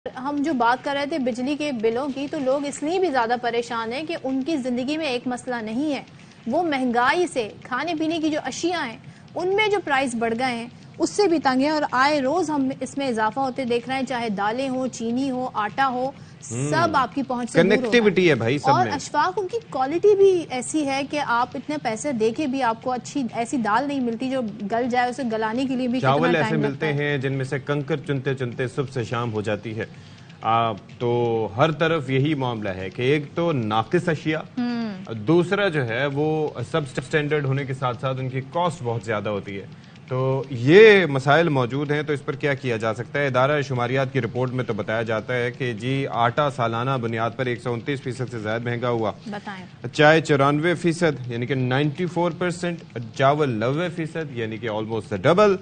हम जो बात कर रहे थे बिजली के बिलों की, तो लोग इसलिए भी ज्यादा परेशान हैं कि उनकी जिंदगी में एक मसला नहीं है, वो महंगाई से खाने पीने की जो अशिया हैं उनमें जो प्राइस बढ़ गए हैं उससे भी तंग है। और आए रोज हम इसमें इजाफा होते देख रहे हैं, चाहे दालें हो, चीनी हो, आटा हो, सब आपकी पहुंच से दूर हो रहा कनेक्टिविटी है भाई सब और में। अशफाक, उनकी क्वालिटी भी ऐसी है कि आप इतने पैसे देके भी आपको अच्छी ऐसी दाल नहीं मिलती जो गल जाए, उसे गलाने के लिए भी चावल ऐसे मिलते हैं जिनमें से कंकर चुनते चुनते सुबह से शाम हो जाती है। तो हर तरफ यही मामला है कि एक तो नाकिस अशिया, दूसरा जो है वो सब स्टैंडर्ड होने के साथ साथ उनकी कॉस्ट बहुत ज्यादा होती है। तो ये मसाइल मौजूद हैं। तो इस पर क्या किया जा सकता है? इदारा शुमारियात की रिपोर्ट में तो बताया जाता है कि जी आटा सालाना बुनियाद पर 129% से ज्यादा महंगा हुआ, चाय 94% यानी कि 94%, चावल 90% यानी कि ऑलमोस्ट डबल,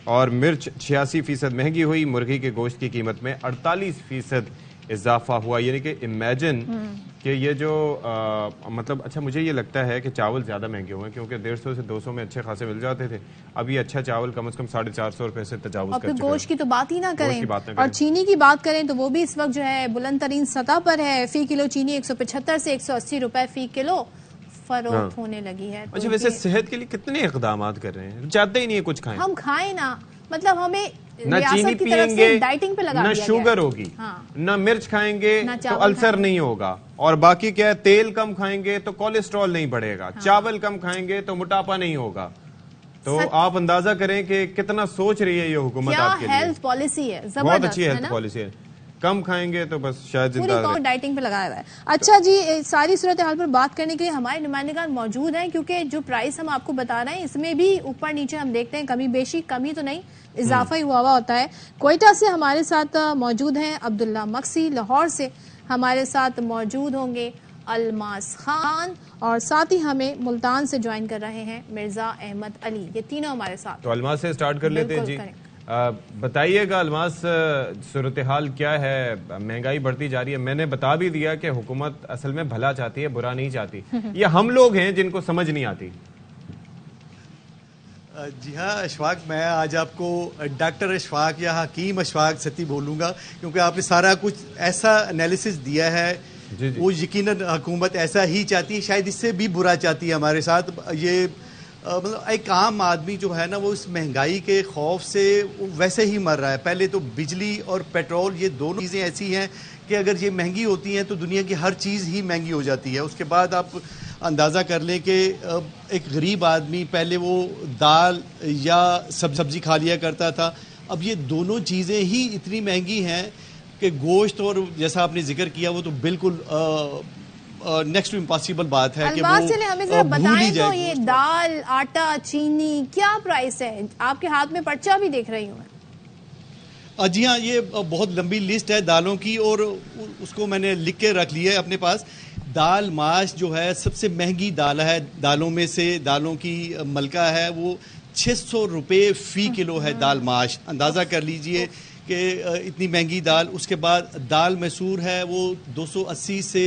और मिर्च 86% महंगी हुई। मुर्गी के गोश्त की कीमत में 48% इजाफा हुआ। यानी कि इमेजिन कि ये जो मतलब अच्छा, मुझे ये लगता है कि चावल ज्यादा महंगे हुए हैं क्योंकि 150 से 200 में अच्छे खासे मिल जाते थे। अब ये अच्छा चावल कम से कम 450 रुपए से तजावुज कर चुका है। गोश्त की तो बात ही ना करें, और चीनी की बात करें तो वो भी इस वक्त जो है बुलंद तरीन सतह पर है। फी किलो चीनी 175 से 180 रुपए फी किलो फरोख्त होने लगी है। अच्छा, वैसे सेहत के लिए कितने इकदाम कर रहे हैं? चाहते ही नहीं है कुछ खाएं। हम खाएं ना, मतलब हमें ना चीनी पियेंगे, डाइटिंग पे लगा ना शुगर होगी, ना मिर्च खाएंगे तो अल्सर नहीं होगा, और बाकी क्या है, तेल कम खाएंगे तो कोलेस्ट्रॉल नहीं बढ़ेगा, चावल कम खाएंगे तो मोटापा नहीं होगा। तो आप अंदाजा करें कि कितना सोच रही है ये हुकूमत आपके लिए। हेल्थ पॉलिसी है, बहुत अच्छी हेल्थ पॉलिसी है। कम खाएंगे तो बस शायद पूरी डाइटिंग पे लगाया हुआ है। अच्छा जी, सारी सूरत हाल पर बात करने के लिए हमारे नुमाइंदगान मौजूद हैं, क्योंकि जो प्राइस हम आपको बता रहे हैं इसमें भी ऊपर नीचे हम देखते हैं कमी बेशी, कमी तो नहीं, इजाफा ही हुआ होता है। क्वेटा से हमारे साथ मौजूद हैं अब्दुल्ला मक्सी, लाहौर से हमारे साथ मौजूद होंगे अलमास खान, और साथ ही हमें मुल्तान से ज्वाइन कर रहे हैं मिर्जा अहमद अली। ये तीनों हमारे साथ। तो अलमास से स्टार्ट कर लेते हैं जी। बताइएगा अलमास, सूरत हाल क्या है? महंगाई बढ़ती जा रही है। मैंने बता भी दिया कि हुकूमत असल में भला चाहती है, बुरा नहीं चाहती। ये हम लोग हैं जिनको समझ नहीं आती। जी हाँ अशफाक, मैं आज आपको डॉक्टर अशफाक या हकीम अशफाक सती बोलूँगा, क्योंकि आपने सारा कुछ ऐसा एनालिसिस दिया है। जी जी। वो यकीनन हुकूमत ऐसा ही चाहती है, शायद इससे भी बुरा चाहती है हमारे साथ। ये मतलब एक आम आदमी जो है ना, वो इस महंगाई के खौफ से वैसे ही मर रहा है। पहले तो बिजली और पेट्रोल, ये दोनों चीज़ें ऐसी हैं कि अगर ये महंगी होती हैं तो दुनिया की हर चीज़ ही महंगी हो जाती है। उसके बाद आप अंदाज़ा कर लें कि एक गरीब आदमी पहले वो दाल या सब्जी खा लिया करता था, अब ये दोनों चीज़ें ही इतनी महंगी हैं कि गोश्त, और जैसा आपने जिक्र किया, वो तो बिल्कुल नेक्स्ट टू इम्पॉसिबल बात है कि वो हमें जरा बताएं तो ये दाल, आटा, चीनी क्या प्राइस है? आपके हाथ में पर्चा भी देख रही हूँ मैं। जी हाँ, ये बहुत लंबी लिस्ट है दालों की, और उसको मैंने लिख के रख लिया है अपने पास। दाल माश जो है सबसे महंगी दाल है दालों में से, दालों की मलका है, वो 600 रुपये फी किलो है दाल माश। अंदाज़ा कर लीजिए कि इतनी महंगी दाल। उसके बाद दाल मैसूर है, वो 280 से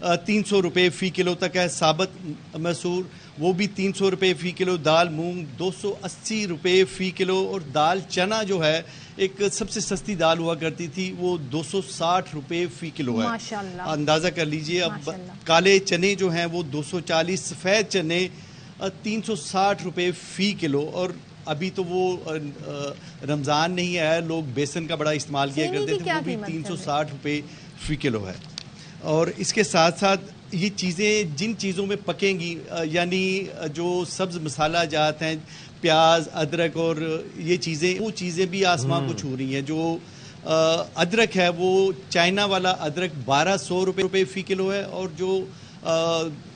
300 रुपये फ़ी किलो तक है। साबत मैसूर वो भी 300 रुपये फ़ी किलो। दाल मूंग 280 रुपये फ़ी किलो। और दाल चना जो है, एक सबसे सस्ती दाल हुआ करती थी, वो 260 रुपये फ़ी किलो है। माशाल्लाह। अंदाज़ा कर लीजिए। अब काले चने जो हैं वो 240, सफ़ेद चने 360 रुपये फ़ी किलो। और अभी तो वो रमज़ान नहीं आया, लोग बेसन का बड़ा इस्तेमाल किया करते थे, वो भी 360 रुपये फ़ी किलो है। और इसके साथ साथ ये चीज़ें जिन चीज़ों में पकेंगी, यानी जो सब्ज़ मसाला जात हैं, प्याज, अदरक, और ये चीज़ें, वो चीज़ें भी आसमान को छू रही हैं। जो अदरक है, वो चाइना वाला अदरक 1200 रुपये फ़ी किलो है, और जो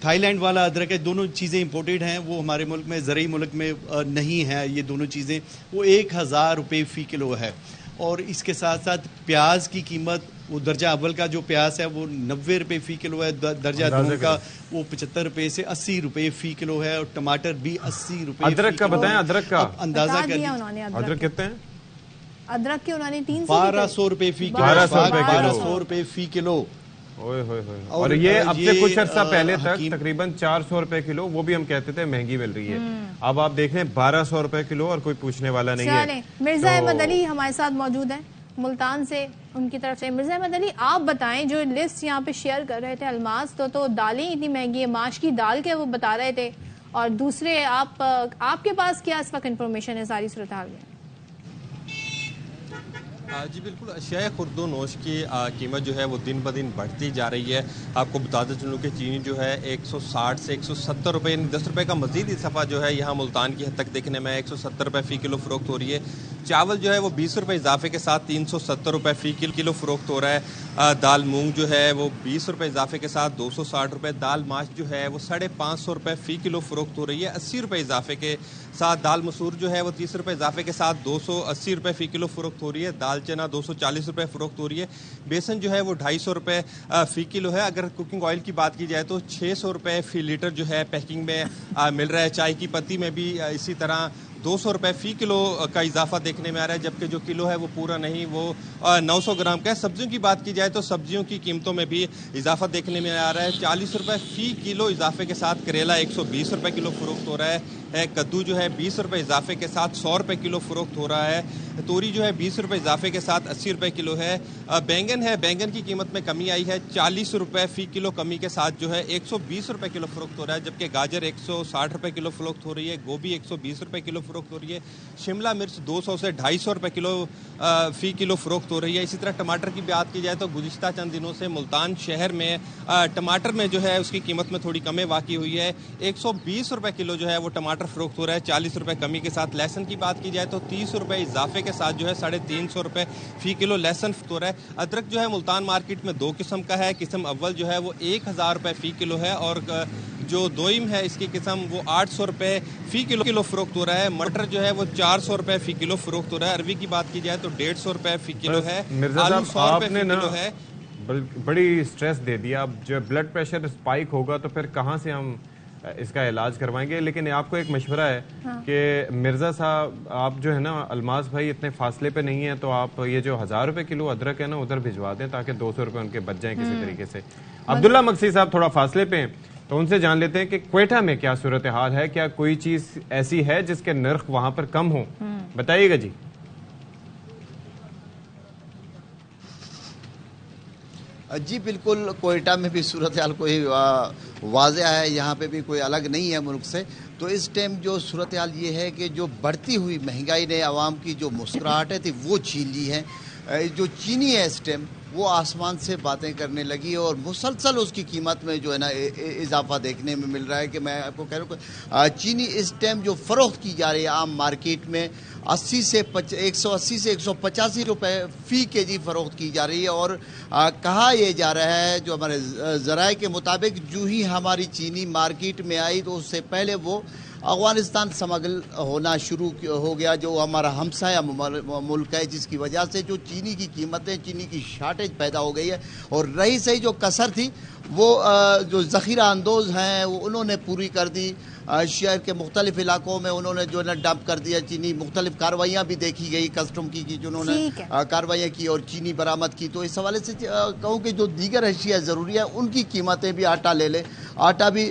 थाईलैंड वाला अदरक है, दोनों चीज़ें इंपोर्टेड हैं, वो हमारे मुल्क में, ज़रूरी मुल्क में नहीं है ये दोनों चीज़ें, वो 1000 रुपये फ़ी किलो है। और इसके साथ साथ प्याज की कीमत, वो दर्जा अव्वल का जो प्याज है वो 90 रुपये फ़ी किलो है, दर्जा दूसरा का वो 75 रुपये से 80 रुपये फ़ी किलो है, और टमाटर भी 80 रुपये। अदरक का बताएं, अदरक का अंदाजा कर, अदरक कितने हैं? अदरक के उन्होंने 1200 रुपये फ़ी किलो। 1200 रुपये फ़ी किलो। और ये अब से कुछ अर्सा पहले तक तकरीबन 400 रुपए किलो, वो भी हम कहते थे महंगी मिल रही है। अब आप देखें 1200 रुपए किलो, और कोई पूछने वाला नहीं है। मिर्जा अहमद अली हमारे साथ मौजूद है। मुल्तान से उनकी तरफ से। मिर्जा अहमद अली, आप बताएं, जो लिस्ट यहाँ पे शेयर कर रहे थे अल्मास, तो दालें इतनी महंगी है, माश की दाल के वो बता रहे थे, और दूसरे आपके पास क्या इस वक्त इन्फॉर्मेशन है सारी सूरत हाल में? जी बिल्कुल, अशिया खुर्दो नोश की कीमत जो है वो दिन ब दिन बढ़ती जा रही है। आपको बताते चलूँ कि चीनी जो है 160 से 170 रुपये, यानी 10 रुपये का मजीद इजाफा जो है यहाँ मुल्तान की हद तक देखने में 170 रुपये फ़ी किलो फ़रोख्त हो रही है। चावल जो है वो 20 रुपये इजाफे के साथ 370 रुपये फ़ी किलो फ़रोख्त हो रहा है। दाल मूंग जो है वो 20 रुपये इजाफे के साथ 260 रुपये। दाल माश जो है वो 550 रुपये फ़ी किलो फ़रोख्त हो रही है। 80 रुपये इजाफे के साथ दाल मसूर जो है वो 30 रुपये इजाफे के साथ 280 रुपये फ़ी किलो फ़रोख्त हो रही है। दाल चना 240 रुपये फ़रोख्त हो रही है। बेसन जो है वो 250 रुपये फ़ी किलो है। अगर कुकिंग ऑयल की बात की जाए तो 600 रुपये फ़ी लीटर जो है पैकिंग में मिल रहा है। चाय की पत्ती में भी इसी तरह 200 रुपये फ़ी किलो का इजाफा देखने में आ रहा है, जबकि जो किलो है वो पूरा नहीं, वो 900 ग्राम का है। सब्जियों की बात की जाए तो सब्जियों की कीमतों में भी इजाफा देखने में आ रहा है। 40 रुपये फ़ी किलो इजाफे के साथ करेला 120 रुपये किलो फ़रोख्त हो रहा है। कद्दू जो है 20 रुपये इजाफे के साथ 100 रुपये किलो फ़रोख्त हो रहा है। तोरी जो है 20 रुपये इजाफे के साथ 80 रुपये किलो है। बैंगन है, बैंगन की कीमत में कमी आई है, 40 रुपये फ़ी किलो कमी के साथ जो है 120 रुपये किलो फ़रोख्त हो रहा है, जबकि गाजर 160 रुपये किलो फ़रोख्त हो रही है। गोभी 120 रुपये किलो फ़रोख्त हो रही है। शिमला मिर्च 200 से 250 रुपये किलो फ़ी किलो फ़रोख्त हो रही है। इसी तरह टमाटर की बात की जाए तो गुज़िश्ता चंद दिनों से मुल्तान शहर में टमाटर में जो है उसकी कीमत में थोड़ी कमी वाक़ई हुई है। 120 रुपये किलो जो है वो टमाटर फ़रोख्त हो रहा है, 40 रुपये कमी के साथ। लहसुन की बात की जाए तो 30 रुपये इजाफे के साथ जो है 350 रुपये फ़ी किलो लहसुन हो रहा है। अदरक जो है मुल्तान मार्केट में 2 किस्म का है। किस्म अव्वल जो है वो 1000 रुपये फ़ी किलो है, और जो दोइम है इसकी किस्म वो 800 रुपये फ़ी किलो फ़रोख्त हो रहा है। मटर जो है वो 400 रुपये फ़ी किलो फ़रोख्त हो रहा है। अरवी की बात की जाए तो 150 रुपये फ़ी किलो है। मिर्जा साहब, आपने ना बड़ी स्ट्रेस दे दिया। अब जो ब्लड प्रेशर स्पाइक होगा तो फिर कहाँ से हम इसका इलाज करवाएंगे? लेकिन आपको एक मशवरा है कि मिर्जा साहब, आप जो है ना, अल्मास भाई इतने फासले पे नहीं है, तो आप ये जो 1000 रुपये किलो अदरक है ना उधर भिजवा दें, ताकि 200 रुपये उनके बच जाएं किसी तरीके से। अब्दुल्ला मक्सी साहब थोड़ा फासले पे हैं, तो उनसे जान लेते हैं कि क्वेटा में क्या सूरत हाल है, क्या कोई चीज ऐसी है जिसके नर्ख वहां पर कम हो? बताइएगा जी। जी बिल्कुल, कोयटा में भी सूरत हाल कोई वाज़ेह है, यहाँ पे भी कोई अलग नहीं है मुल्क से। तो इस टाइम जो सूरत हाल ये है कि जो बढ़ती हुई महंगाई ने आवाम की जो मुस्कुराहटें थी वो छीन ली है। जो चीनी है इस टाइम वो आसमान से बातें करने लगी है, और मुसलसल उसकी कीमत में जो है ना इजाफा देखने में मिल रहा है। कि मैं आपको कह रहा हूँ चीनी इस टाइम जो फ़रोख्त की जा रही है आम मार्केट में 180 से 185 रुपये फ़ी केजी फ़रोख्त की जा रही है। और कहा यह जा रहा है, जो हमारे ज़राए के मुताबिक, जो ही हमारी चीनी मार्केट में आई तो उससे पहले वो अफ़गानिस्तान स्मगल होना शुरू हो गया, जो हमारा हमसाया मुल्क है, जिसकी वजह से जो चीनी की कीमतें, चीनी की शार्टेज पैदा हो गई है। और रही सही जो कसर थी वो जो ज़ख़ीरा अंदोज़ हैं वो उन्होंने पूरी कर दी। शहर के मुख्तलिफ इलाकों में उन्होंने जो है ना डंप कर दिया चीनी। मुख्तलिफ कार्रवाइयाँ भी देखी गई कस्टम की जिन्होंने कार्रवाइयाँ की और चीनी बरामद की। तो इस हवाले से कहूँ कि जो दीगर अशिया ज़रूरी है उनकी कीमतें भी, आटा ले ले, आटा भी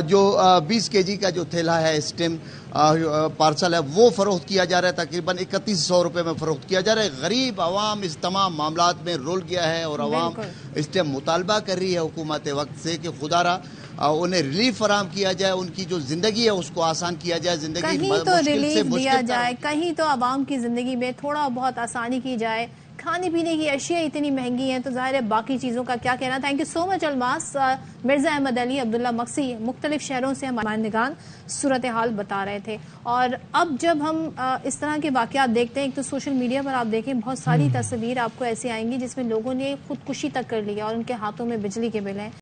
जो 20 kg का जो थैला है स्टेम पार्सल है वो फ़रोख्त किया जा रहा है, तकरीबन 3100 रुपये में फ़रोख्त किया जा रहा है। गरीब आवाम इस तमाम मामलात में रुल गया है, और आवाम इस टाइम मुतालबा कर रही है हुकूमत वक्त से कि खुदारा उन्हें रिलीफ फराम किया जाए, उनकी जो जिंदगी है उसको आसान किया जाए, जिंदगी कहीं तो रिलीफ दिया जाए, कहीं तो आवाम की जिंदगी में थोड़ा बहुत आसानी की जाए। खाने पीने की अशिया इतनी महंगी हैं तो जाहिर है बाकी चीज़ों का क्या कहना। Thank you so much Almas. Mirza Ahmad Ali, Abdullah मक्सी मुख्तलिफ शहरों से हमारे निगान सूरत हाल बता रहे थे। और अब जब हम इस तरह के वाक़यात देखते हैं, एक तो सोशल मीडिया पर आप देखें बहुत सारी तस्वीर आपको ऐसी आएंगी जिसमें लोगों ने खुदकुशी तक कर लिया और उनके हाथों में बिजली के बिल हैं।